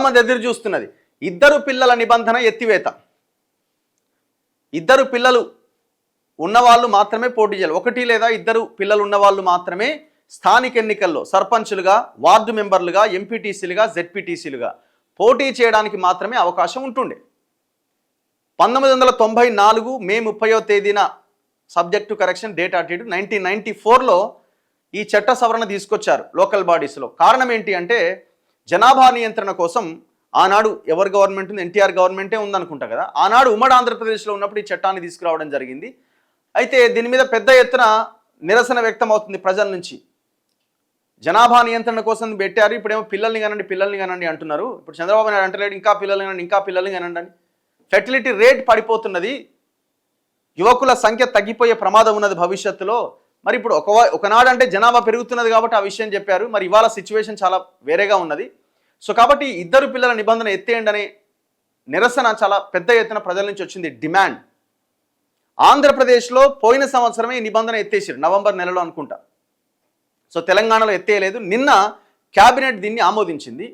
చాలామంది ఎదురు చూస్తున్నది. ఇద్దరు పిల్లల నిబంధన ఎత్తివేత. ఇద్దరు పిల్లలు ఉన్నవాళ్ళు మాత్రమే పోటీ చేయాలి. ఒకటి లేదా ఇద్దరు పిల్లలు ఉన్నవాళ్ళు మాత్రమే స్థానిక ఎన్నికల్లో సర్పంచులుగా, వార్డు మెంబర్లుగా, ఎంపీటీసీలుగా, జెడ్పీటీసీలుగా పోటీ చేయడానికి మాత్రమే అవకాశం ఉంటుండే. 1994 మే 30వ తేదీన సబ్జెక్టు కరెక్షన్ డేట్ అటు ఇటు 1994లో ఈ చట్ట సవరణ తీసుకొచ్చారు లోకల్ బాడీస్లో. కారణం ఏంటి అంటే జనాభా నియంత్రణ కోసం ఆనాడు ఎవరి గవర్నమెంట్ ఉంది, ఎన్టీఆర్ గవర్నమెంటే ఉందనుకుంటా కదా, ఆనాడు ఉమ్మడి ఆంధ్రప్రదేశ్లో ఉన్నప్పుడు ఈ చట్టాన్ని తీసుకురావడం జరిగింది. అయితే దీని మీద పెద్ద ఎత్తున నిరసన వ్యక్తం అవుతుంది ప్రజల నుంచి. జనాభా నియంత్రణ కోసం పెట్టారు, ఇప్పుడేమో పిల్లల్ని కనండి అంటున్నారు. ఇప్పుడు చంద్రబాబు నాయుడు అంటలేడు ఇంకా పిల్లల్ని కనండి అని. ఫెర్టిలిటీ రేట్ పడిపోతున్నది, యువకుల సంఖ్య తగ్గిపోయే ప్రమాదం ఉన్నది భవిష్యత్తులో. మరి ఇప్పుడు ఒకనాడంటే జనాభా పెరుగుతున్నది కాబట్టి ఆ విషయం చెప్పారు. మరి ఇవాళ సిచ్యువేషన్ చాలా వేరేగా ఉన్నది. సో కాబట్టి ఇద్దరు పిల్లల నిబంధన ఎత్తేయండి అనే నిరసన చాలా పెద్ద ఎత్తున ప్రజల నుంచి వచ్చింది డిమాండ్. ఆంధ్రప్రదేశ్లో పోయిన సంవత్సరమే ఈ నిబంధన ఎత్తేసారు, నవంబర్ నెలలో అనుకుంటా. సో తెలంగాణలో ఎత్తేయలేదు. నిన్న క్యాబినెట్ దీన్ని ఆమోదించింది.